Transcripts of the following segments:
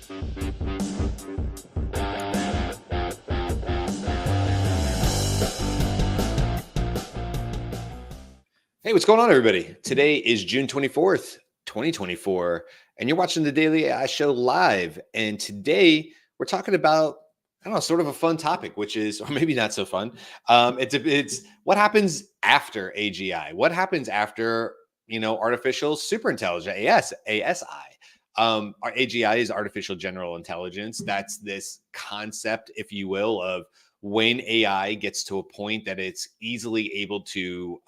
Hey, what's going on, everybody? Today is June 24th, 2024, and you're watching the Daily AI Show live. And today we're talking about, I don't know, sort of a fun topic, which is, or maybe not so fun. It's what happens after AGI? What happens after, artificial superintelligence, ASI? Our AGI is artificial general intelligence. That's this concept, if you will, of when AI gets to a point that it's easily able to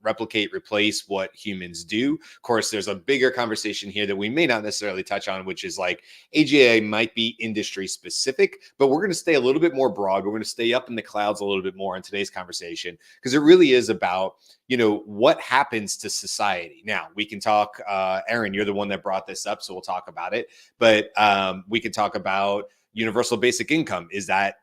replicate, replace what humans do. Of course, there's a bigger conversation here that we may not necessarily touch on, which is like AGI might be industry specific, but we're going to stay a little bit more broad. We're going to stay up in the clouds a little bit more in today's conversation, because it really is about, what happens to society. Now, we can talk, Aaron, you're the one that brought this up, so we'll talk about it, but we can talk about universal basic income. Is that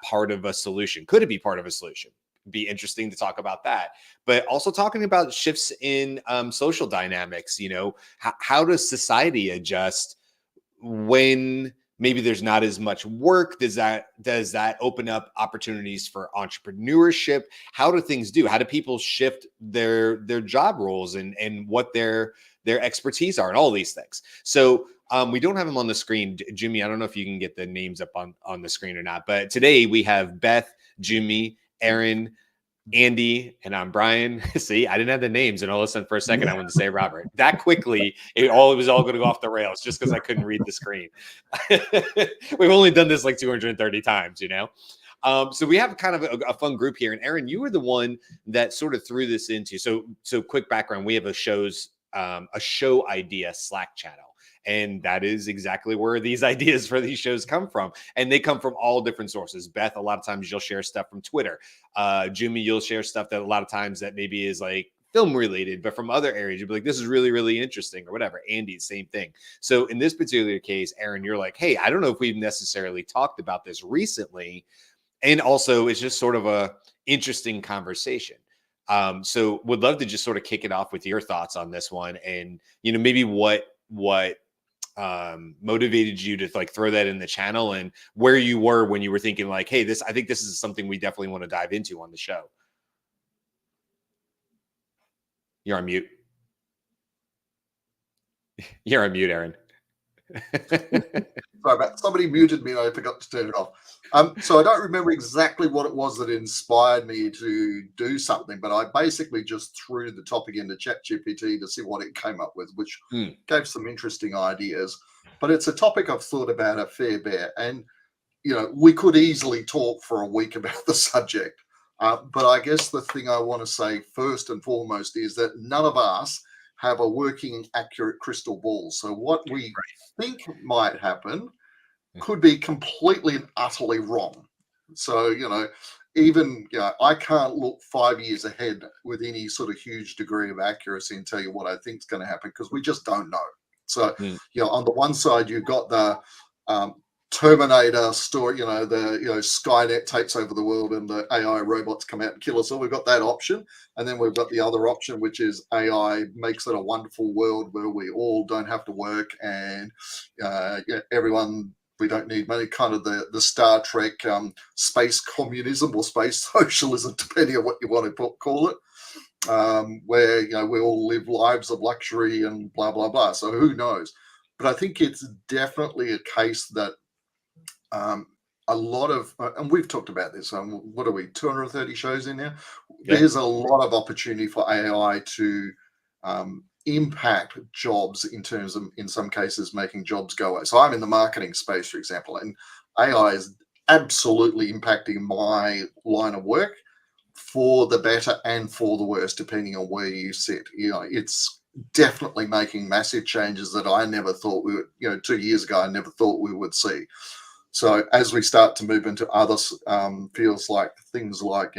part of a solution? Could it be part of a solution? Be interesting to talk about that, but also talking about shifts in social dynamics. How does society adjust when maybe there's not as much work? Does that open up opportunities for entrepreneurship? How do things do? How do people shift their job roles and what their expertise are and all these things? So we don't have them on the screen. Jimmy, I don't know if you can get the names up on the screen or not, but today we have Beth, Jimmy, Aaron, Andy, and I'm Brian. See, I didn't have the names, and all of a sudden, for a second, I wanted to say Robert. That quickly, it was all going to go off the rails just because I couldn't read the screen. We've only done this like 230 times, So we have kind of a fun group here. And Aaron, you were the one that sort of threw this into. So quick background: we have a show idea Slack channel. And that is exactly where these ideas for these shows come from. And they come from all different sources. Beth, a lot of times you'll share stuff from Twitter. Jimmy, you'll share stuff that a lot of times that maybe is like film related, but from other areas, you'll be like, this is really, really interesting or whatever. Andy, same thing. So in this particular case, Aaron, you're like, hey, I don't know if we've necessarily talked about this recently. And also it's just sort of a interesting conversation. So would love to just sort of kick it off with your thoughts on this one, and maybe what motivated you to like throw that in the channel, and where you were when you were thinking like, hey, I think this is something we definitely want to dive into on the show. You're on mute. You're on mute, Aaron. Sorry about somebody muted me and I forgot to turn it off. So I don't remember exactly what it was that inspired me to do something, but I basically just threw the topic into ChatGPT to see what it came up with, which gave some interesting ideas. But it's a topic I've thought about a fair bit, and we could easily talk for a week about the subject. But I guess the thing I want to say first and foremost is that none of us have a working, accurate crystal ball. So what we think might happen could be completely and utterly wrong. So, even I can't look 5 years ahead with any sort of huge degree of accuracy and tell you what I think is going to happen, because we just don't know. So, on the one side, you've got the Terminator story, Skynet takes over the world and the AI robots come out and kill us all. We've got that option. And then we've got the other option, which is AI makes it a wonderful world where we all don't have to work, and everyone, we don't need money, kind of the Star Trek space communism or space socialism, depending on what you want to call it, where we all live lives of luxury and blah, blah, blah. So who knows? But I think it's definitely a case that a lot of, and we've talked about this, what are we, 230 shows in now? Yeah. There's a lot of opportunity for AI to impact jobs in terms of, in some cases, making jobs go away. So I'm in the marketing space, for example, and AI is absolutely impacting my line of work for the better and for the worse, depending on where you sit. It's definitely making massive changes that I never thought we would, 2 years ago, I never thought we would see. So as we start to move into other fields, like things like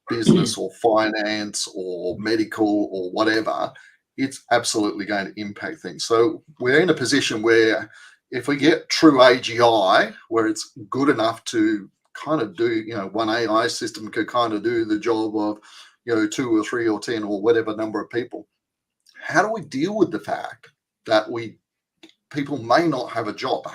business or finance or medical or whatever, it's absolutely going to impact things. So we're in a position where if we get true AGI, where it's good enough to kind of do, one AI system could kind of do the job of, 2 or 3 or 10 or whatever number of people, how do we deal with the fact that we people may not have a job.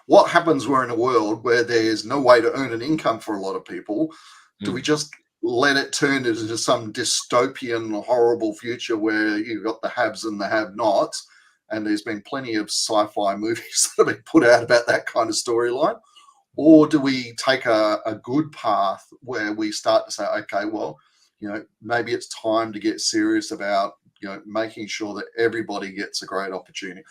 What happens we're in a world where there's no way to earn an income for a lot of people? Do we just let it turn into some dystopian, horrible future where you've got the haves and the have-nots? And there's been plenty of sci-fi movies that have been put out about that kind of storyline. Or do we take a good path where we start to say, okay, well, maybe it's time to get serious about, making sure that everybody gets a great opportunity.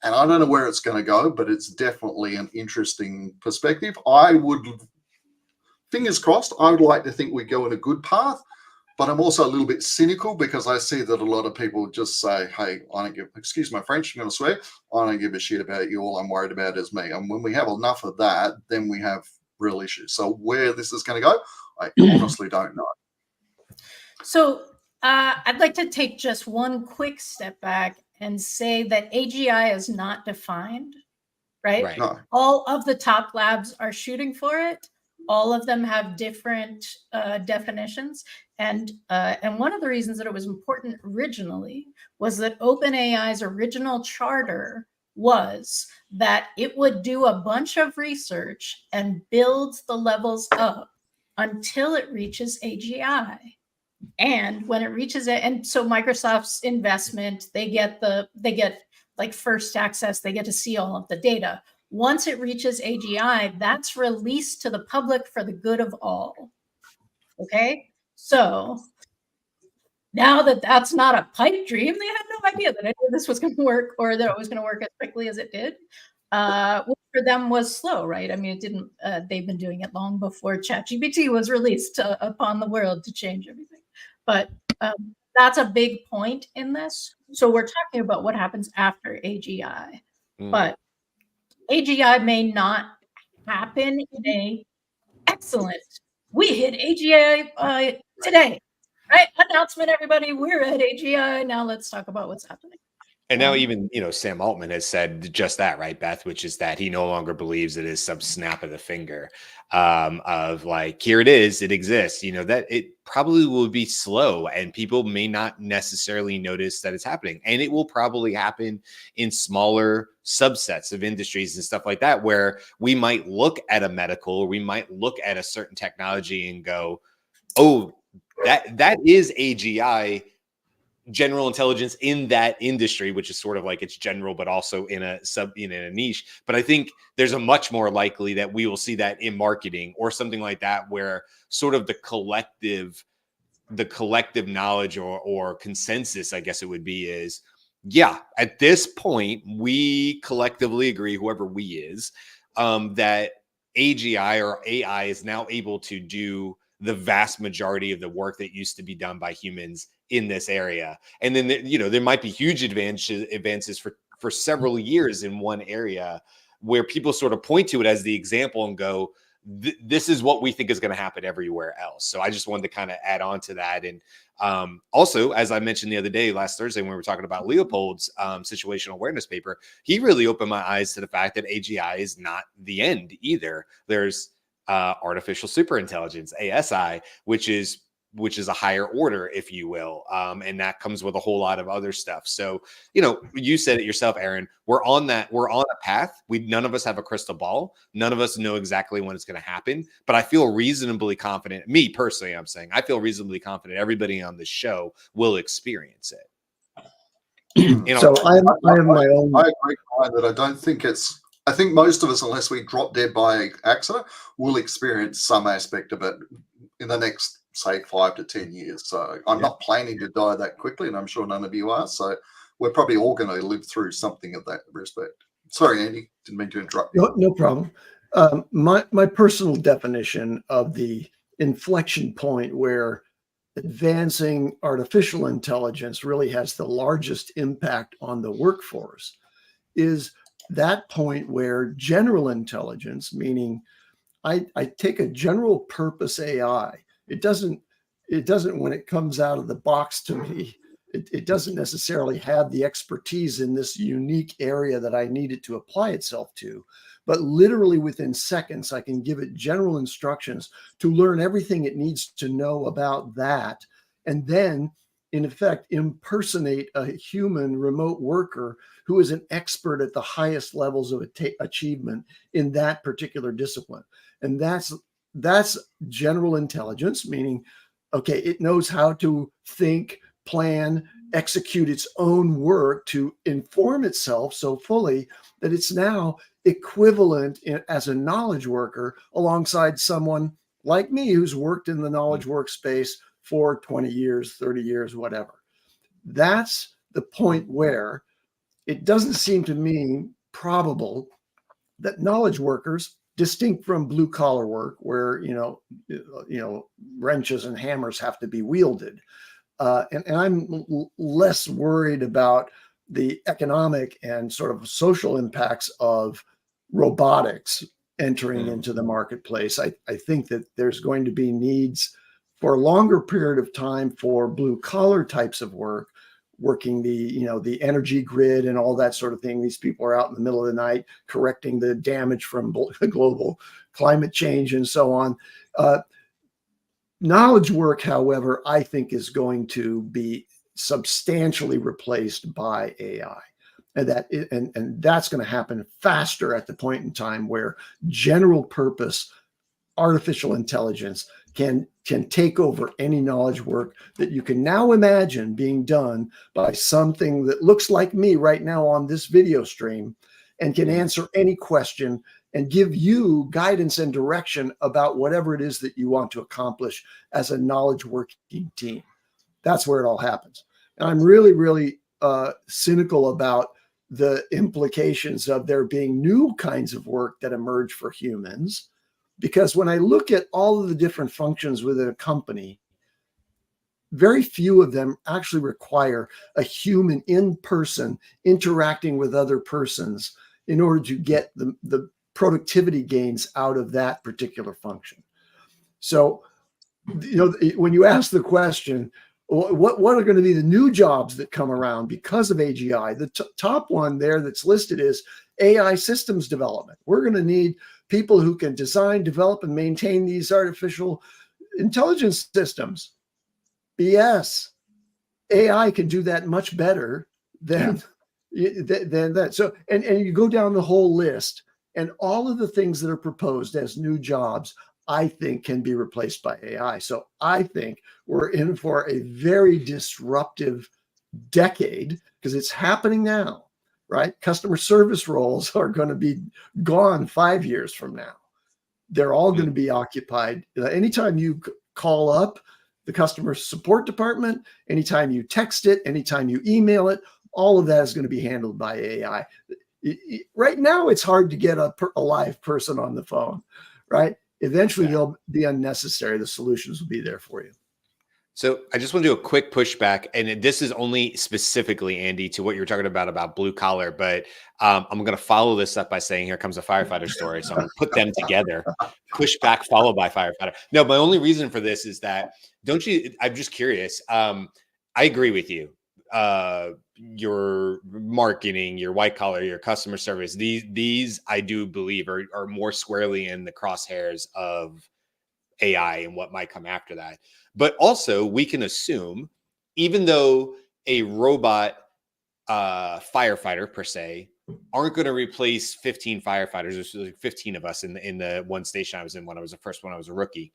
And I don't know where it's going to go, but it's definitely an interesting perspective. Fingers crossed, I would like to think we go in a good path, but I'm also a little bit cynical because I see that a lot of people just say, hey, excuse my French, I'm going to swear, I don't give a shit about you. All I'm worried about is me. And when we have enough of that, then we have real issues. So where this is going to go, I honestly don't know. So I'd like to take just one quick step back and say that AGI is not defined, right? No. All of the top labs are shooting for it. All of them have different definitions. And one of the reasons that it was important originally was that OpenAI's original charter was that it would do a bunch of research and build the levels up until it reaches AGI. And when it reaches it, and so Microsoft's investment, they get like first access, they get to see all of the data. Once it reaches AGI, that's released to the public for the good of all. Okay, so now that that's not a pipe dream, they had no idea that this was going to work or that it was going to work as quickly as it did. Which for them was slow, right? I mean, it didn't. They've been doing it long before ChatGPT was released upon the world to change everything. But that's a big point in this. So we're talking about what happens after AGI, but AGI may not happen in a excellent. We hit AGI today, right? Announcement, everybody. We're at AGI now. Let's talk about what's happening. And now even, Sam Altman has said just that, right, Beth, which is that he no longer believes it is some snap of the finger of like, here it is, it exists, that it probably will be slow and people may not necessarily notice that it's happening. And it will probably happen in smaller subsets of industries and stuff like that, where we might look at a medical or we might look at a certain technology and go, oh, that is AGI, general intelligence in that industry, which is sort of like it's general, but also in a niche. But I think there's a much more likely that we will see that in marketing or something like that, where sort of the collective knowledge or consensus, I guess it would be, is, yeah, at this point, we collectively agree, whoever we is, that AGI or AI is now able to do the vast majority of the work that used to be done by humans in this area. And then, there might be huge advances for several years in one area where people sort of point to it as the example and go, this is what we think is going to happen everywhere else. So I just wanted to kind of add on to that. And also, as I mentioned the other day, last Thursday, when we were talking about Leopold's situational awareness paper, he really opened my eyes to the fact that AGI is not the end either. There's artificial superintelligence, ASI, which is a higher order, if you will. And that comes with a whole lot of other stuff. So, you said it yourself, Aaron, we're on a path. None of us have a crystal ball. None of us know exactly when it's going to happen, but I feel reasonably confident. Me personally, I'm saying I feel reasonably confident everybody on this show will experience it. So I have my own. I agree that I don't think I think most of us, unless we drop dead by accident, will experience some aspect of it in the next, say, 5 to 10 years. So I'm not planning to die that quickly, and I'm sure none of you are. So we're probably all going to live through something of that respect. Sorry, Andy, didn't mean to interrupt you. No problem. My personal definition of the inflection point where advancing artificial intelligence really has the largest impact on the workforce is that point where general intelligence, meaning I take a general purpose AI. It doesn't, when it comes out of the box to me, it doesn't necessarily have the expertise in this unique area that I need it to apply itself to. But literally within seconds, I can give it general instructions to learn everything it needs to know about that. And then, in effect, impersonate a human remote worker who is an expert at the highest levels of achievement in that particular discipline. And that's general intelligence, meaning, okay, it knows how to think, plan, execute its own work to inform itself so fully that it's now equivalent as a knowledge worker alongside someone like me who's worked in the knowledge workspace for 20 years, 30 years, whatever. That's the point where it doesn't seem to me probable that knowledge workers, distinct from blue collar work where, wrenches and hammers have to be wielded. And I'm less worried about the economic and sort of social impacts of robotics entering into the marketplace. I think that there's going to be needs for a longer period of time for blue collar types of work, working the energy grid and all that sort of thing. These people are out in the middle of the night correcting the damage from global climate change and so on. Knowledge work, however, I think is going to be substantially replaced by AI. And that's going to happen faster at the point in time where general purpose artificial intelligence can take over any knowledge work that you can now imagine being done by something that looks like me right now on this video stream and can answer any question and give you guidance and direction about whatever it is that you want to accomplish as a knowledge working team. That's where it all happens. And I'm really, really cynical about the implications of there being new kinds of work that emerge for humans. Because when I look at all of the different functions within a company, very few of them actually require a human in person interacting with other persons in order to get the productivity gains out of that particular function. So, when you ask the question, what are going to be the new jobs that come around because of AGI? The top one there that's listed is AI systems development. We're going to need people who can design, develop, and maintain these artificial intelligence systems. BS. AI can do that much better than that. So, and you go down the whole list, and all of the things that are proposed as new jobs, I think, can be replaced by AI. So I think we're in for a very disruptive decade because it's happening now, right? Customer service roles are going to be gone 5 years from now. They're all going to be occupied. Anytime you call up the customer support department, anytime you text it, anytime you email it, all of that is going to be handled by AI. Right now, it's hard to get a live person on the phone, right? Eventually, they'll be unnecessary. The solutions will be there for you. So I just want to do a quick pushback, and this is only specifically, Andy, to what you were talking about blue collar, but I'm going to follow this up by saying, here comes a firefighter story. So I'm going to put them together, pushback followed by firefighter. No, my only reason for this is that, I'm just curious. I agree with you. Your marketing, your white collar, your customer service, these I do believe are more squarely in the crosshairs of AI and what might come after that. But also we can assume, even though a robot firefighter per se aren't going to replace 15 firefighters, there's like 15 of us in the one station I was in when I was when I was a rookie.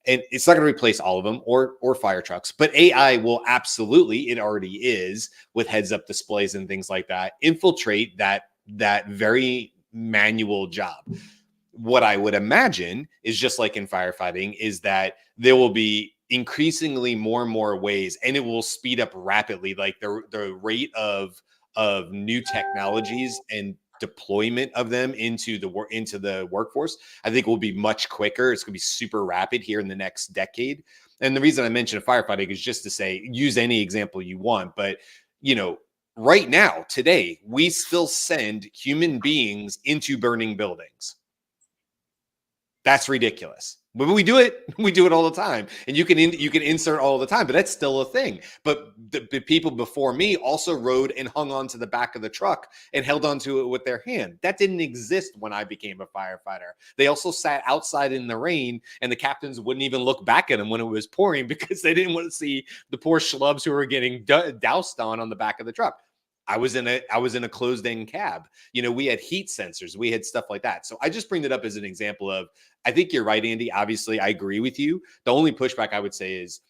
And it's not going to replace all of them or fire trucks, but AI will absolutely, it already is with heads up displays and things like that, infiltrate that very manual job. What I would imagine is just like in firefighting is that there will be increasingly more and more ways, and it will speed up rapidly. Like the rate of new technologies and deployment of them into the workforce, I think will be much quicker. It's going to be super rapid here in the next decade. And the reason I mentioned firefighting is just to say, use any example you want. But, right now, today, we still send human beings into burning buildings. That's ridiculous. When we do it all the time, and you can insert all the time, but that's still a thing. But the people before me also rode and hung onto the back of the truck and held onto it with their hand. That didn't exist when I became a firefighter. They also sat outside in the rain, and the captains wouldn't even look back at them when it was pouring because they didn't want to see the poor schlubs who were getting doused on the back of the truck. I was in a closed in cab. You know, we had heat sensors, we had stuff like that. So I just bring it up as an example of, I think you're right, Andy. Obviously, I agree with you. The only pushback I would say is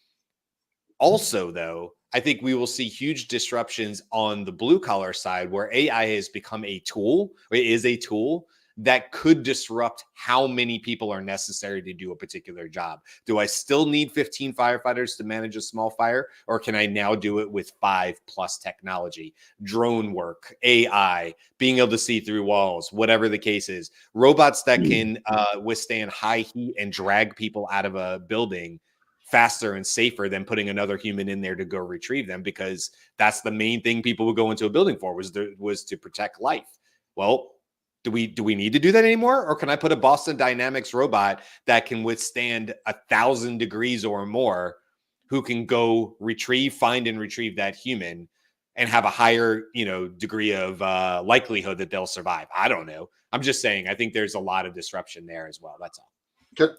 also, though, I think we will see huge disruptions on the blue collar side where AI has become a tool, or it is a tool that could disrupt how many people are necessary to do a particular job. Do I still need 15 firefighters to manage a small fire, or can I now do it with 5+ technology, drone work, AI, being able to see through walls, whatever the case is, robots that can withstand high heat and drag people out of a building faster and safer than putting another human in there to go retrieve them, because that's the main thing people would go into a building for, was to protect life. Well, do we need to do that anymore? Or can I put a Boston Dynamics robot that can withstand 1,000 degrees or more, who can go find and retrieve that human and have a higher, degree of likelihood that they'll survive? I don't know. I'm just saying, I think there's a lot of disruption there as well. That's all.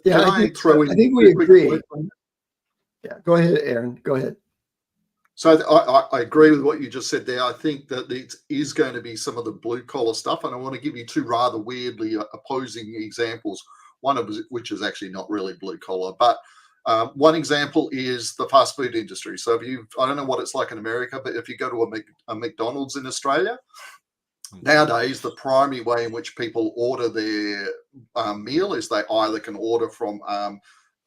I think we agree. Yeah, go ahead, Aaron. Go ahead. So I agree with what you just said there. I think that it is going to be some of the blue collar stuff, and I want to give you two rather weirdly opposing examples. One of which is actually not really blue collar, but one example is the fast food industry. So I don't know what it's like in America, but if you go to a McDonald's in Australia, nowadays the primary way in which people order their meal is they either can order from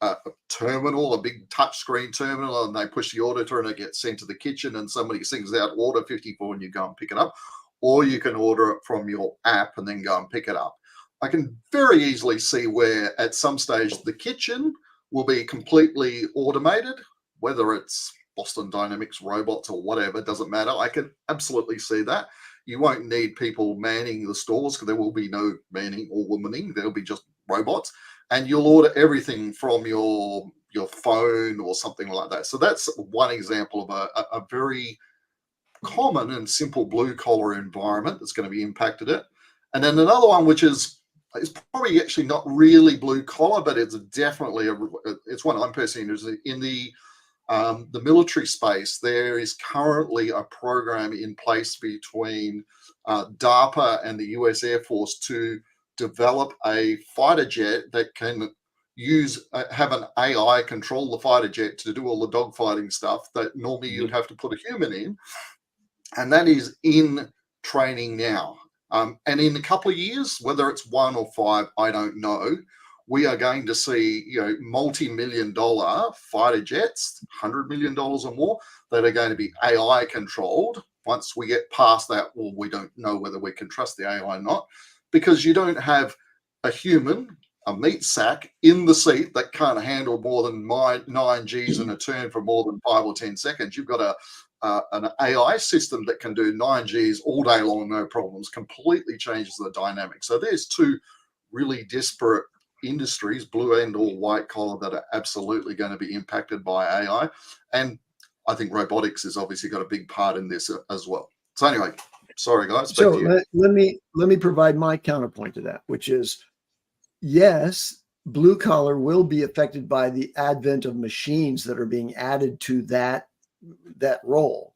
a terminal, a big touchscreen terminal, and they push the order through and it gets sent to the kitchen and somebody sings out order 54 and you go and pick it up, or you can order it from your app and then go and pick it up. I can very easily see where at some stage the kitchen will be completely automated, whether it's Boston Dynamics robots or whatever, it doesn't matter. I can absolutely see that. You won't need people manning the stores, because there will be no manning or womaning. There'll be just robots. And you'll order everything from your phone or something like that. So that's one example of a very common and simple blue collar environment that's going to be impacted it. And then another one, which is probably actually not really blue collar, but it's definitely it's one I'm personally interested in. The military space, there is currently a program in place between DARPA and the US Air Force to develop a fighter jet that can have an AI control the fighter jet to do all the dogfighting stuff that normally you'd have to put a human in. And that is in training now. And in a couple of years, whether it's 1 or 5, I don't know, we are going to see, multi-million-dollar fighter jets, $100 million or more, that are going to be AI controlled. Once we get past that, well, we don't know whether we can trust the AI or not, because you don't have a human, a meat sack in the seat that can't handle more than 9 Gs in a turn for more than 5 or 10 seconds. You've got an AI system that can do 9 Gs all day long, no problems, completely changes the dynamic. So there's two really disparate industries, blue and or white collar, that are absolutely going to be impacted by AI. And I think robotics has obviously got a big part in this as well. So anyway, sorry guys. So let me provide my counterpoint to that, which is, yes, blue collar will be affected by the advent of machines that are being added to that role.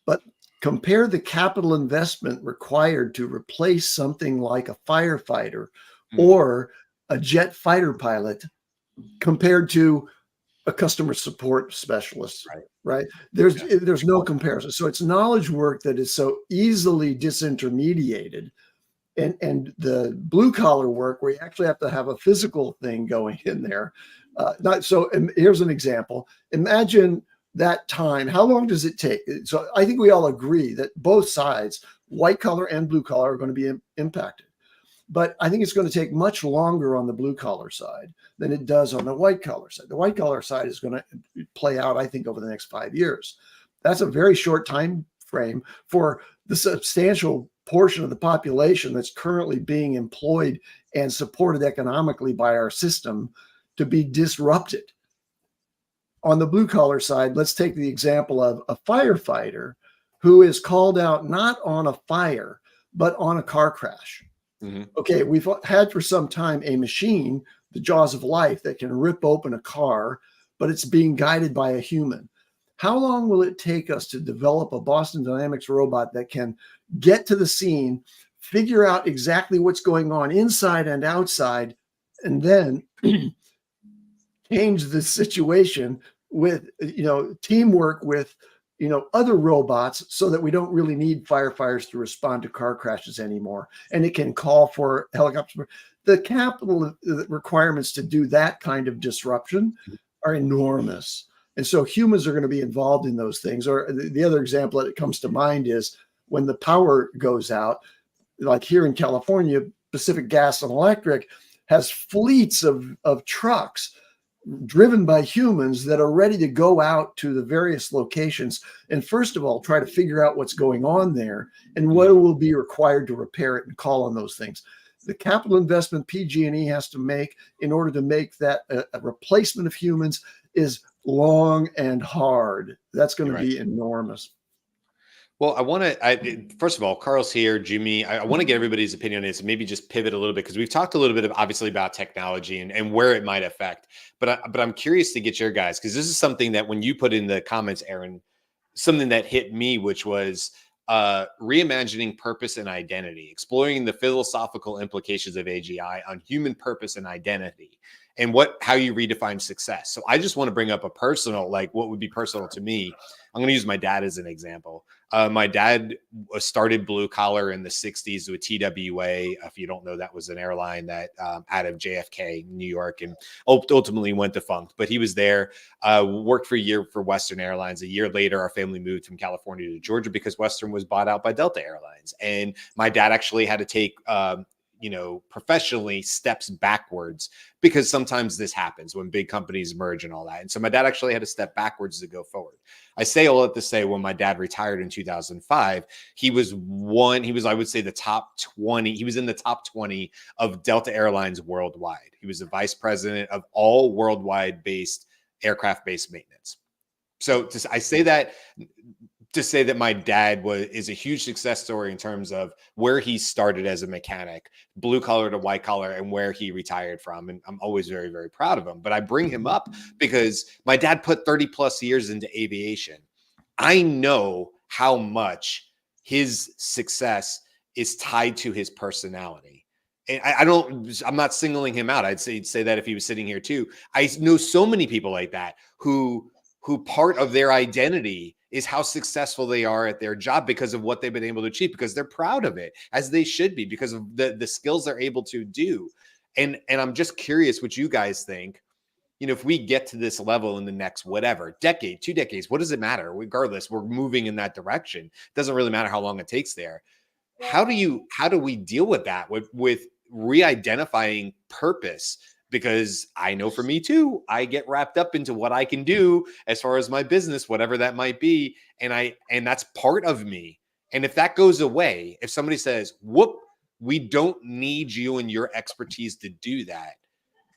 But compare the capital investment required to replace something like a firefighter or a jet fighter pilot compared to a customer support specialist, right? There's no comparison. So it's knowledge work that is so easily disintermediated. And the blue collar work, where you actually have to have a physical thing going in there. Here's an example. Imagine that time. How long does it take? So I think we all agree that both sides, white collar and blue collar, are going to be impacted. But I think it's going to take much longer on the blue collar side than it does on the white collar side. The white collar side is going to play out, I think, over the next 5 years. That's a very short time frame for the substantial portion of the population that's currently being employed and supported economically by our system to be disrupted. On the blue collar side, let's take the example of a firefighter who is called out not on a fire, but on a car crash. Okay, we've had for some time a machine, the jaws of life, that can rip open a car, but it's being guided by a human. how long will it take us to develop a Boston Dynamics robot that can get to the scene, figure out exactly what's going on inside and outside, and then change the situation with, teamwork with, other robots, so that we don't really need firefighters to respond to car crashes anymore. And it can call for helicopters. The capital requirements to do that kind of disruption are enormous. And so humans are going to be involved in those things. Or the other example that comes to mind is when the power goes out, like here in California, Pacific Gas and Electric has fleets of trucks driven by humans that are ready to go out to the various locations and first of all try to figure out what's going on there and what will be required to repair it and call on those things. The capital investment PG&E has to make in order to make that a replacement of humans is long and hard. That's going to be enormous. Well, first of all, Carl's here, Jimmy. I want to get everybody's opinion on this and maybe just pivot a little bit, because we've talked a little bit obviously about technology and where it might affect. But I'm curious to get your guys, because this is something that when you put in the comments, Aaron, something that hit me, which was reimagining purpose and identity, exploring the philosophical implications of AGI on human purpose and identity, and how you redefine success. So I just want to bring up a personal, like what would be personal to me. I'm going to use my dad as an example. My dad started blue collar in the 60s with TWA. If you don't know, that was an airline that out of JFK, New York, and ultimately went defunct. But he was there, worked for a year for Western Airlines. A year later, our family moved from California to Georgia because Western was bought out by Delta Airlines. And my dad actually had to take professionally steps backwards, because sometimes this happens when big companies merge and all that. And so my dad actually had to step backwards to go forward. I say all that to say, when my dad retired in 2005, he was, I would say, the top 20. He was in the top 20 of Delta Airlines worldwide. He was the vice president of all worldwide based aircraft based maintenance. So I say that to say that my dad is a huge success story in terms of where he started as a mechanic, blue collar to white collar, and where he retired from. And I'm always very, very proud of him. But I bring him up because my dad put 30 plus years into aviation. I know how much his success is tied to his personality. And I'm not singling him out. I'd say that if he was sitting here too. I know so many people like that who part of their identity is how successful they are at their job because of what they've been able to achieve, because they're proud of it, as they should be, because of the skills they're able to do. And I'm just curious what you guys think. If we get to this level in the next whatever decade, 2 decades, what does it matter? Regardless, we're moving in that direction. It doesn't really matter how long it takes there. How do we deal with that, with re-identifying purpose? Because I know for me too, I get wrapped up into what I can do as far as my business, whatever that might be. And that's part of me. And if that goes away, if somebody says, whoop, we don't need you and your expertise to do that,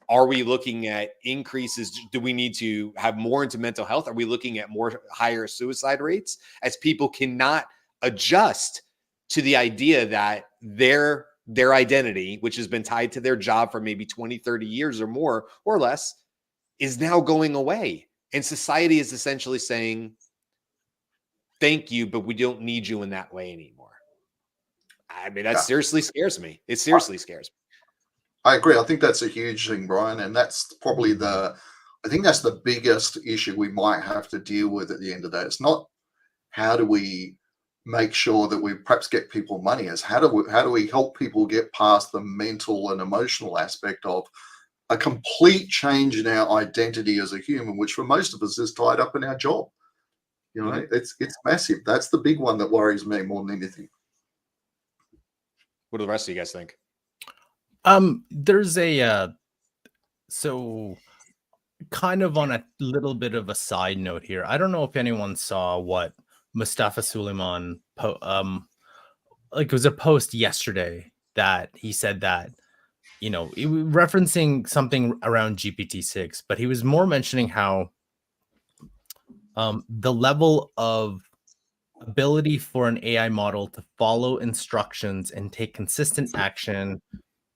are we looking at increases? Do we need to have more into mental health? Are we looking at higher suicide rates as people cannot adjust to the idea that their identity, which has been tied to their job for maybe 20, 30 years or more or less, is now going away. And society is essentially saying, thank you, but we don't need you in that way anymore. I mean, that seriously scares me. It seriously scares me. I agree. I think that's a huge thing, Brian. And that's probably I think that's the biggest issue we might have to deal with at the end of the day. It's not how do we make sure that we perhaps get people money, is how do we help people get past the mental and emotional aspect of a complete change in our identity as a human, which for most of us is tied up in our job. It's massive. That's the big one that worries me more than anything. What do the rest of you guys think? There's so kind of on a little bit of a side note here. I don't know if anyone saw what Mustafa Suleiman it was a post yesterday that he said that, referencing something around GPT-6, but he was more mentioning how the level of ability for an AI model to follow instructions and take consistent action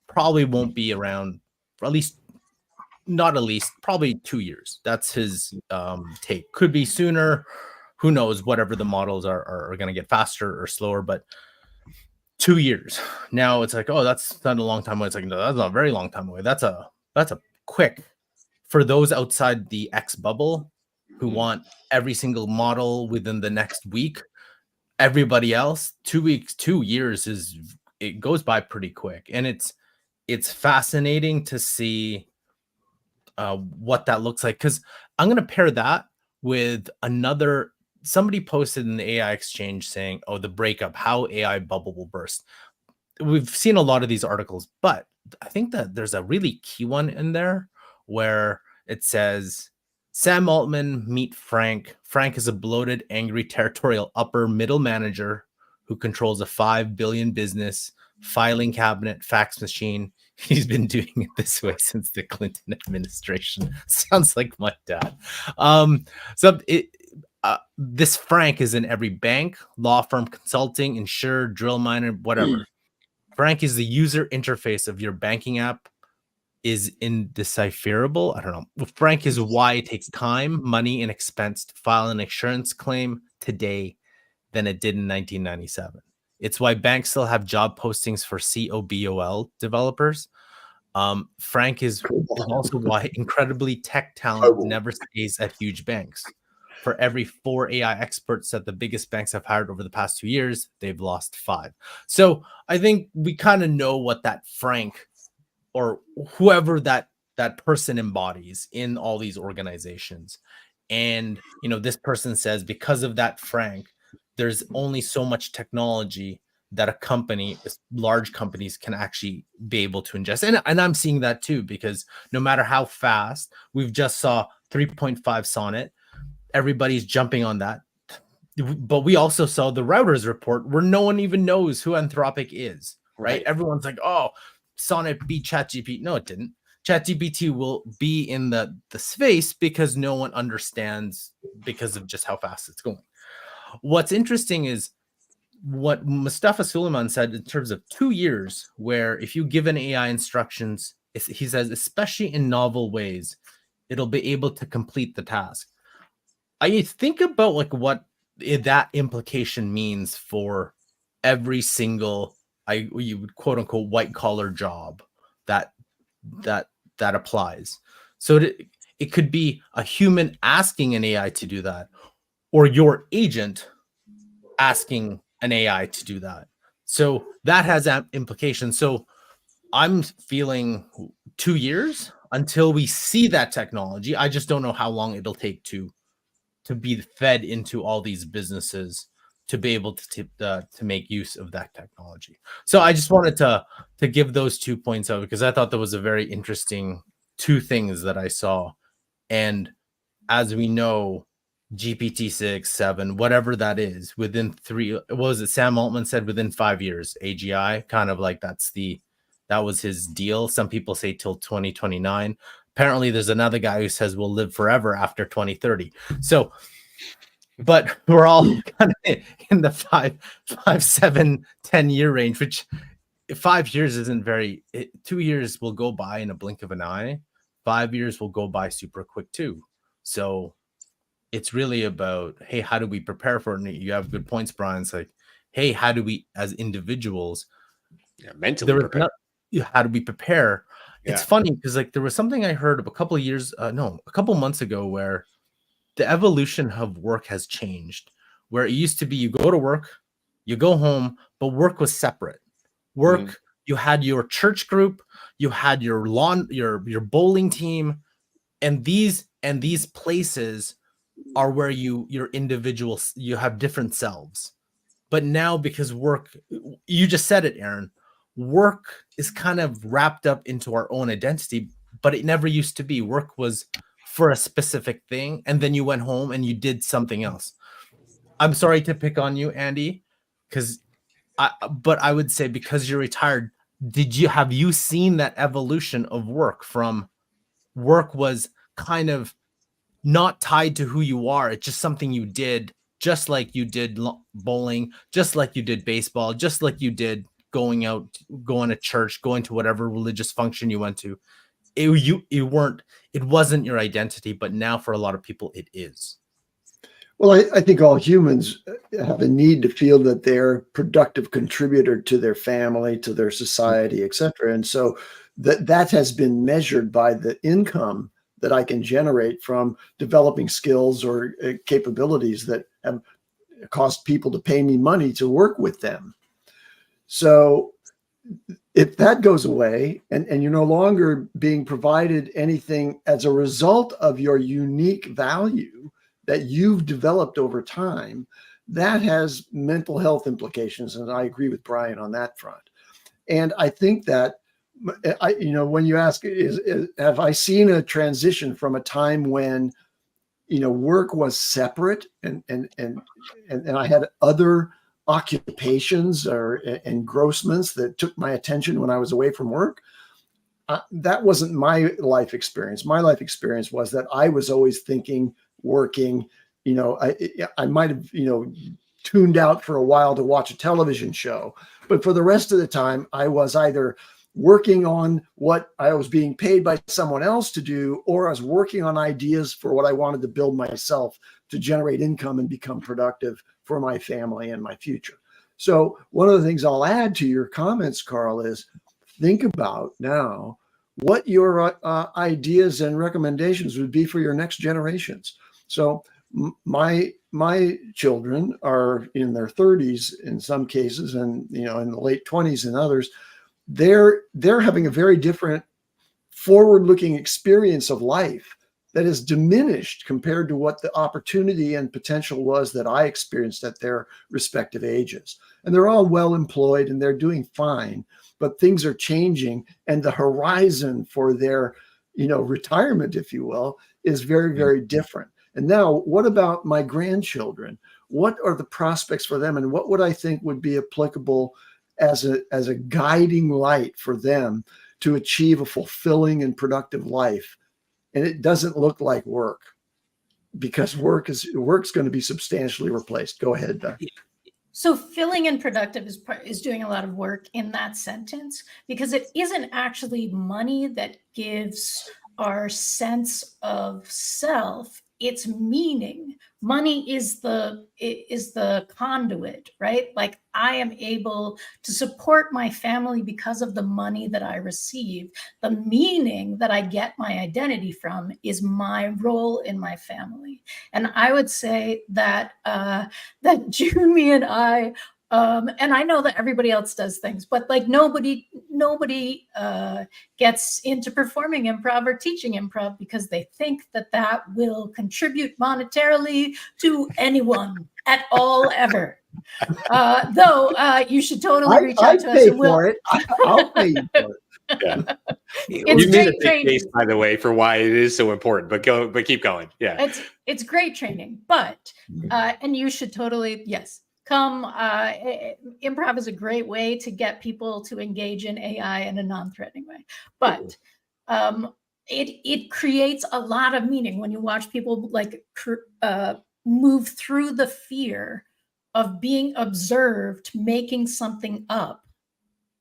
probably won't be around, or at least not at least, probably 2 years. That's his take. Could be sooner. Who knows? Whatever the models are going to get faster or slower, but 2 years. Now it's like, oh, that's not a long time away. It's like, no, that's not a very long time away. That's a quick. For those outside the X bubble who want every single model within the next week, everybody else, 2 weeks, 2 years it goes by pretty quick. And it's fascinating to see what that looks like. Because I'm going to pair that with another. Somebody posted in the AI exchange saying, oh, the breakup, how AI bubble will burst. We've seen a lot of these articles, but I think that there's a really key one in there where it says, Sam Altman meet Frank. Frank is a bloated, angry, territorial upper middle manager who controls a 5 billion business, filing cabinet, fax machine. He's been doing it this way since the Clinton administration. Sounds like my dad. This Frank is in every bank, law firm, consulting, insurer, drill miner, whatever. Frank is the user interface of your banking app, is indecipherable. I don't know. Frank is why it takes time, money, and expense to file an insurance claim today than it did in 1997. It's why banks still have job postings for COBOL developers. Frank is also why incredibly tech talent never stays at huge banks. For every 4 AI experts that the biggest banks have hired over the past 2 years, they've lost 5. So I think we kind of know what that Frank or whoever that person embodies in all these organizations. And, this person says because of that Frank, there's only so much technology that a company, large companies, can actually be able to ingest. And I'm seeing that too, because no matter how fast, we've just saw 3.5 Sonnet. Everybody's jumping on that. But we also saw the routers report where no one even knows who Anthropic is, right? Everyone's like, oh, Sonnet beat ChatGPT. No, it didn't. ChatGPT will be in the space because no one understands because of just how fast it's going. What's interesting is what Mustafa Suleiman said in terms of 2 years, where if you give an AI instructions, he says, especially in novel ways, it'll be able to complete the task. I think about like what that implication means for every single you would quote unquote white collar job that applies. So it could be a human asking an AI to do that, or your agent asking an AI to do that. So that has implications. So I'm feeling 2 years until we see that technology. I just don't know how long it'll take to be fed into all these businesses to be able to make use of that technology. So I just wanted to give those 2 points out because I thought that was a very interesting 2 things that I saw. And as we know, GPT-6, 7, whatever that is, within 3, what was it? Sam Altman said within 5 years, AGI, kind of like that was his deal. Some people say till 2029. Apparently there's another guy who says we'll live forever after 2030. So, but we're all kind of in the 5, 7, 10 year range, which 5 years isn't 2 years will go by in a blink of an eye. 5 years will go by super quick too. So it's really about, hey, how do we prepare for it? You have good points, Brian. It's like, hey, how do we as individuals mentally prepare? How do we prepare? It's funny because like there was something I heard a couple months ago where the evolution of work has changed, where it used to be you go to work, you go home, but work was separate. Work, you had your church group, you had your your bowling team, and these places are where your individuals, you have different selves. But now because work, you just said it, Aaron, work is kind of wrapped up into our own identity, but it never used to be. Work was for a specific thing, and then you went home and you did something else. I'm sorry to pick on you, Andy, but I would say because you're retired, have you seen that evolution of work from work was kind of not tied to who you are? It's just something you did, just like you did bowling, just like you did baseball, just like you did going to church, going to whatever religious function you went to. it wasn't your identity, but now for a lot of people it is. Well, I think all humans have a need to feel that they're a productive contributor to their family, to their society, et cetera. And so that has been measured by the income that I can generate from developing skills or capabilities that have caused people to pay me money to work with them. So if that goes away and you're no longer being provided anything as a result of your unique value that you've developed over time, that has mental health implications. And I agree with Brian on that front. And I think that, when you ask, have I seen a transition from a time when, work was separate and I had other occupations or engrossments that took my attention when I was away from work? That wasn't my life experience. My life experience was that I was always thinking, working, I might have, tuned out for a while to watch a television show, but for the rest of the time, I was either working on what I was being paid by someone else to do, or I was working on ideas for what I wanted to build myself to generate income and become productive for my family and my future. So one of the things I'll add to your comments, Carl, is think about now what your ideas and recommendations would be for your next generations. So my children are in their 30s in some cases, and in the late 20s in others. They're having a very different forward-looking experience of life that is diminished compared to what the opportunity and potential was that I experienced at their respective ages. And they're all well employed and they're doing fine, but things are changing, and the horizon for their, retirement, if you will, is very, very different. And now, what about my grandchildren? What are the prospects for them, and what would I think would be applicable as a guiding light for them to achieve a fulfilling and productive life? And it doesn't look like work, because work's going to be substantially replaced. Go ahead, Beth. So filling and productive is doing a lot of work in that sentence, because it isn't actually money that gives our sense of self. It's meaning. Money is the conduit, right? Like, I am able to support my family because of the money that I receive. The meaning that I get my identity from is my role in my family. And I would say that that Jumi and I, and I know that everybody else does things, but like nobody gets into performing improv or teaching improv because they think that will contribute monetarily to anyone at all ever. Though you should totally reach out to us. And I'll pay you for it. Yeah. It's You made a great big training, case, by the way, for why it is so important. But keep going. Yeah. It's great training, but and you should totally, yes, come. Improv is a great way to get people to engage in AI in a non-threatening way, but it creates a lot of meaning when you watch people like move through the fear of being observed, making something up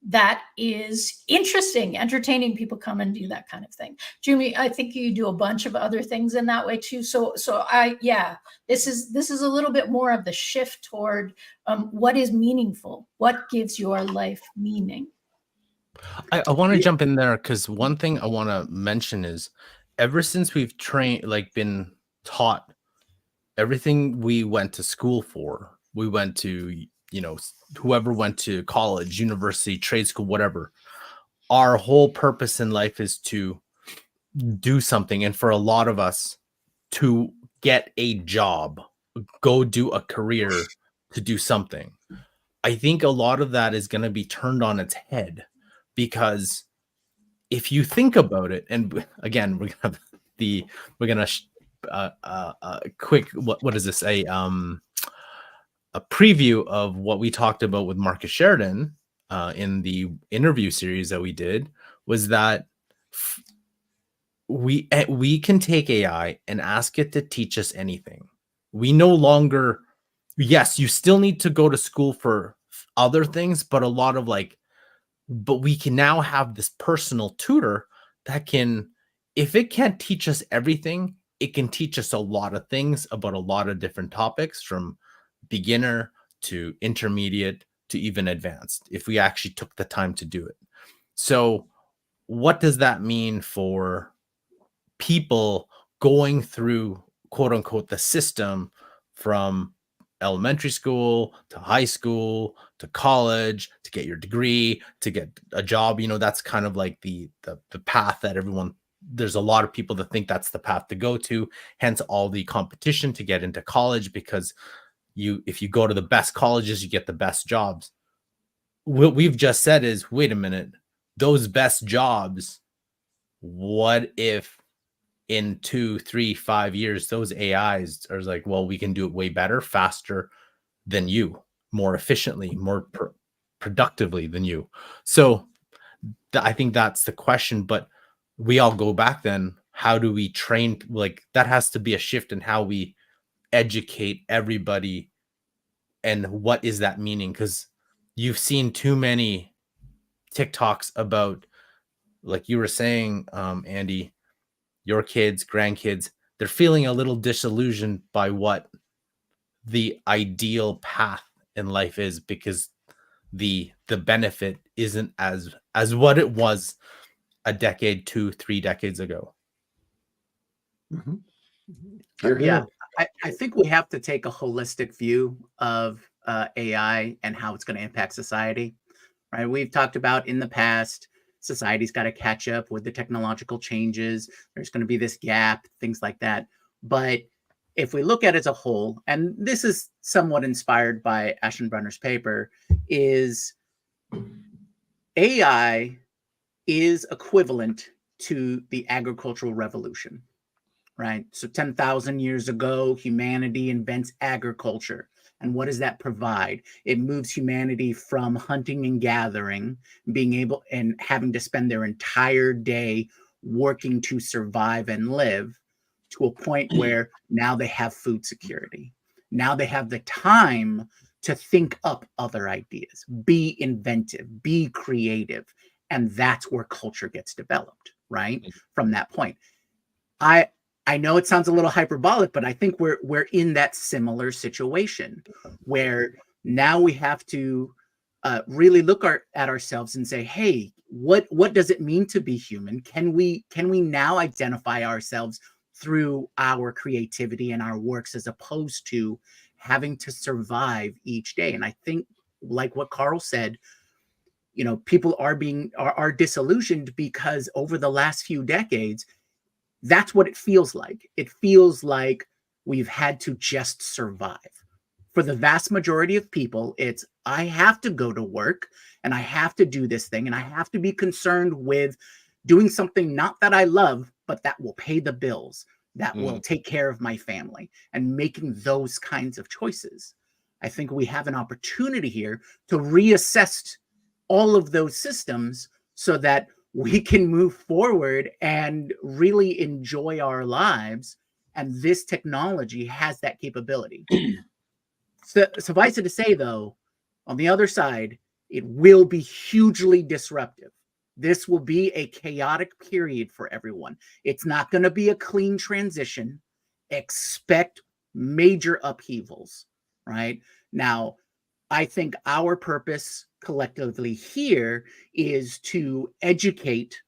that is interesting, entertaining. People come and do that kind of thing. Jumi, I think you do a bunch of other things in that way too. So this is a little bit more of the shift toward what is meaningful, what gives your life meaning. I want to jump in there, because one thing I want to mention is, ever since we've been taught everything we went to school for, we went to, whoever went to college, university, trade school, whatever, our whole purpose in life is to do something. And for a lot of us, to get a job, go do a career, to do something. I think a lot of that is going to be turned on its head, because if you think about it, and again, we're going to quick, what is this? A preview of what we talked about with Marcus Sheridan in the interview series that we did, was that we can take AI and ask it to teach us anything. We no longer, yes, you still need to go to school for other things, but but we can now have this personal tutor that can, if it can't teach us everything, it can teach us a lot of things about a lot of different topics, from beginner to intermediate to even advanced, if we actually took the time to do it. So what does that mean for people going through, quote unquote, the system from elementary school to high school to college to get your degree, to get a job? That's kind of like the path that everyone, there's a lot of people that think that's the path to go to, hence all the competition to get into college, because if you go to the best colleges, you get the best jobs. What we've just said is, wait a minute, those best jobs, what if in 2, 3, 5 years, those AIs are like, well, we can do it way better, faster than you, more efficiently, more productively than you. So I think that's the question. But we all go back then, how do we train? Like, that has to be a shift in how we educate everybody. And what is that meaning? Because you've seen too many TikToks about, like you were saying, Andy, your kids, grandkids, they're feeling a little disillusioned by what the ideal path in life is, because the benefit isn't as what it was a decade, 2, 3 decades ago. Yeah, I think we have to take a holistic view of AI and how it's going to impact society, right? We've talked about in the past, society's got to catch up with the technological changes. There's going to be this gap, things like that. But if we look at it as a whole, and this is somewhat inspired by Aschenbrenner's paper, is AI is equivalent to the agricultural revolution, right? So 10,000 years ago, humanity invents agriculture. And what does that provide? It moves humanity from hunting and gathering, being able and having to spend their entire day working to survive and live, to a point where now they have food security. Now they have the time to think up other ideas, be inventive, be creative. And that's where culture gets developed, right? From that point. I know it sounds a little hyperbolic, but I think we're in that similar situation where now we have to really look at ourselves and say, hey, what does it mean to be human? Can we now identify ourselves through our creativity and our works, as opposed to having to survive each day? And I think, like what Carl said, people are disillusioned because over the last few decades, that's what it feels like. It feels like we've had to just survive. For the vast majority of people, it's, I have to go to work and I have to do this thing and I have to be concerned with doing something not that I love, but that will pay the bills, that will take care of my family, and making those kinds of choices. I think we have an opportunity here to reassess all of those systems so that we can move forward and really enjoy our lives. And this technology has that capability. So, suffice it to say, though, on the other side, it will be hugely disruptive. This will be a chaotic period for everyone. It's not going to be a clean transition. Expect major upheavals, right? Now, I think our purpose collectively here is to educate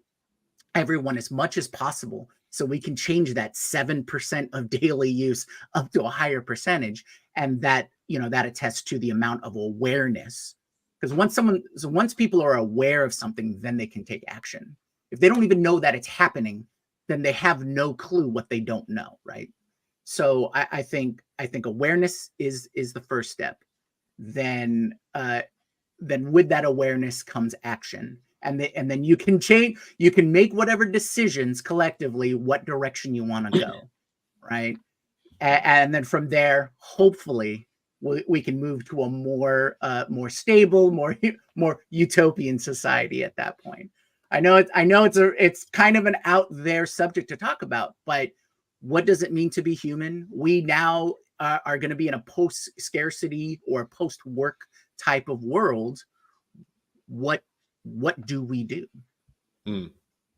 everyone as much as possible, so we can change that 7% of daily use up to a higher percentage. And that, that attests to the amount of awareness. Because once people are aware of something, then they can take action. If they don't even know that it's happening, then they have no clue what they don't know, right? So I think awareness is the first step. Then with that awareness comes action, and then you can change. You can make whatever decisions collectively, what direction you want to go, right? And then from there, hopefully, we can move to a more stable, more utopian society at that point. I know it's kind of an out there subject to talk about, but what does it mean to be human? We now are going to be in a post-scarcity or post-work type of world. What do we do?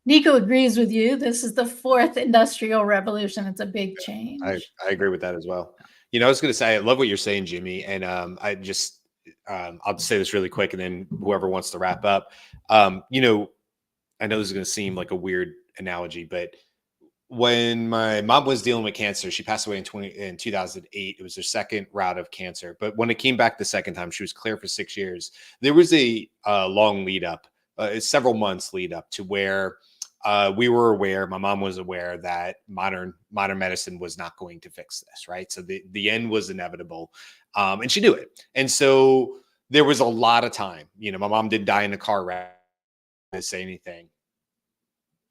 Nico agrees with you. This is the fourth industrial revolution. It's a big change. I agree with that as well. You know, I was going to say, I love what you're saying, Jimmy. And I just, I'll just say this really quick and then whoever wants to wrap up. You know, I know this is going to seem like a weird analogy, but when my mom was dealing with cancer, she passed away in 2008. It was her second round of cancer. But when it came back the second time, she was clear for 6 years. There was a long lead up, several months lead up to where we were aware, my mom was aware that modern medicine was not going to fix this, right? So the end was inevitable, and she knew it. And so there was a lot of time. You know, my mom did die in a car wreck. To say anything.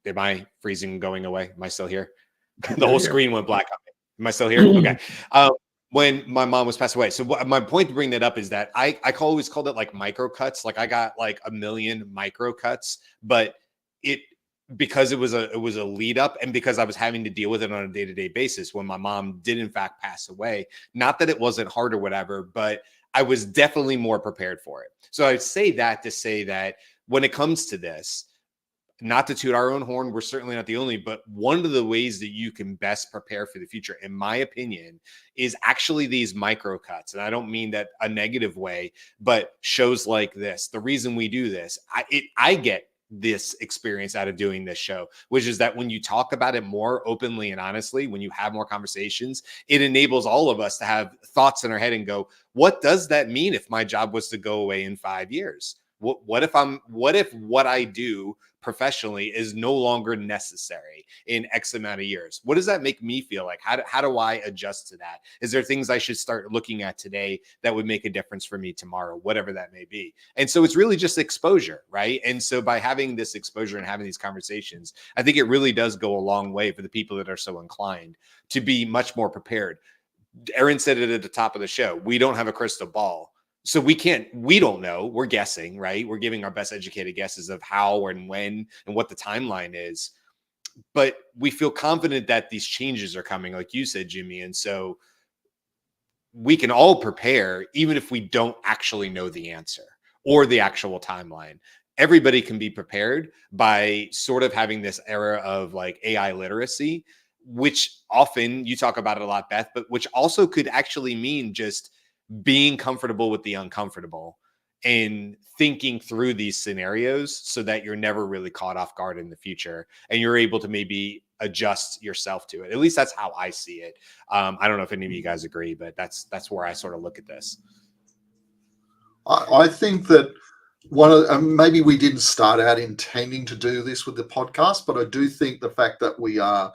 Am I freezing and going away? Am I still here? The whole screen went black on me. Am I still here? Okay. When my mom was passed away. So my point to bring that up is that I always called it like micro cuts. Like I got like a million micro cuts, but because it was a lead up and because I was having to deal with it on a day-to-day basis when my mom did in fact pass away. Not that it wasn't hard or whatever, but I was definitely more prepared for it. So I'd say that to say that when it comes to this, not to toot our own horn, we're certainly not the only, but one of the ways that you can best prepare for the future, in my opinion, is actually these micro cuts. And I don't mean that a negative way, but shows like this. The reason we do this, I get this experience out of doing this show, which is that when you talk about it more openly and honestly, when you have more conversations, it enables all of us to have thoughts in our head and go, what does that mean if my job was to go away in 5 years? What if what I do professionally is no longer necessary in X amount of years? What does that make me feel like? How do I adjust to that? Is there things I should start looking at today that would make a difference for me tomorrow, whatever that may be? And so it's really just exposure, right? And so by having this exposure and having these conversations, I think it really does go a long way for the people that are so inclined to be much more prepared. Aaron said it at the top of the show. We don't have a crystal ball. So we don't know. We're guessing, right? We're giving our best educated guesses of how and when and what the timeline is. But we feel confident that these changes are coming, like you said, Jimmy. And so we can all prepare, even if we don't actually know the answer or the actual timeline. Everybody can be prepared by sort of having this era of like AI literacy, which often you talk about it a lot, Beth, but which also could actually mean just being comfortable with the uncomfortable and thinking through these scenarios so that you're never really caught off guard in the future and you're able to maybe adjust yourself to it. At least that's how I see it. I don't know if any of you guys agree, but that's where I sort of look at this. I think that maybe we didn't start out intending to do this with the podcast, but I do think the fact that we are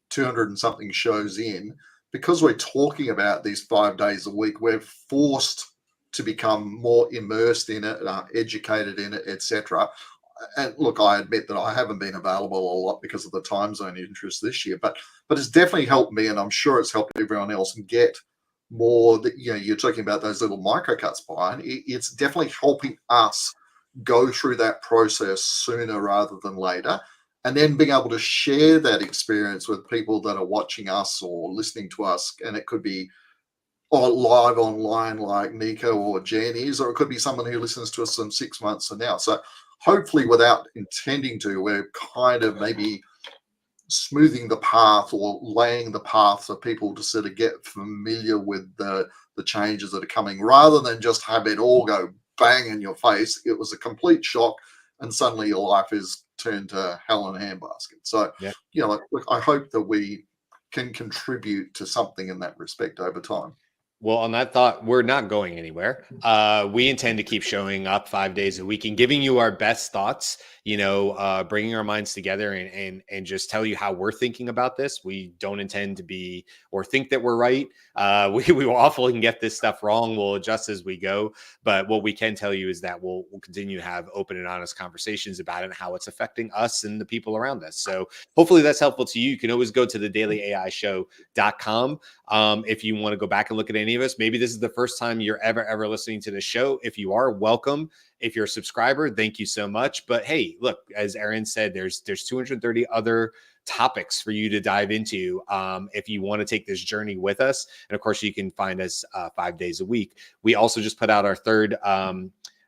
200 and something shows in, because we're talking about these 5 days a week, we're forced to become more immersed in it, educated in it, etc. And look, I admit that I haven't been available a lot because of the time zone interest this year, but it's definitely helped me, and I'm sure it's helped everyone else get more. That you're talking about those little microcuts, Brian. It's definitely helping us go through that process sooner rather than later. And then being able to share that experience with people that are watching us or listening to us. And it could be live online like Nico or Jen is, or it could be someone who listens to us from 6 months from now. So hopefully without intending to, we're kind of maybe smoothing the path or laying the path for people to sort of get familiar with the changes that are coming, rather than just have it all go bang in your face. It was a complete shock and suddenly your life is turned to hell in a handbasket. So, look, I hope that we can contribute to something in that respect over time. Well, on that thought, we're not going anywhere. We intend to keep showing up 5 days a week and giving you our best thoughts, bringing our minds together and just tell you how we're thinking about this. We don't intend to be or think that we're right. We will often get this stuff wrong. We'll adjust as we go. But what we can tell you is that we'll continue to have open and honest conversations about it and how it's affecting us and the people around us. So hopefully that's helpful to you. You can always go to thedailyaishow.com if you want to go back and look at any of us. Maybe this is the first time you're ever listening to the show. If you are, welcome. If you're a subscriber, thank you so much. But hey, look, as Aaron said, there's 230 other topics for you to dive into if you want to take this journey with us. And of course, you can find us 5 days a week. We also just put out our third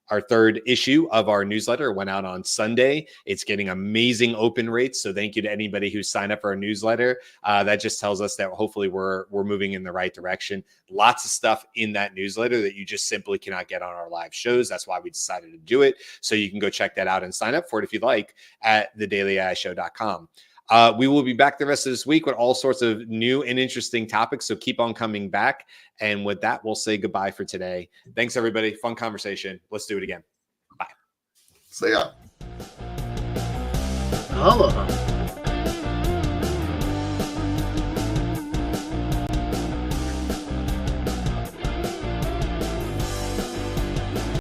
Our third issue of our newsletter went out on Sunday. It's getting amazing open rates. So thank you to anybody who signed up for our newsletter. That just tells us that hopefully we're moving in the right direction. Lots of stuff in that newsletter that you just simply cannot get on our live shows. That's why we decided to do it. So you can go check that out and sign up for it if you'd like at thedailyAIshow.com. We will be back the rest of this week with all sorts of new and interesting topics. So keep on coming back. And with that, we'll say goodbye for today. Thanks, everybody. Fun conversation. Let's do it again. Bye. See ya. Aloha.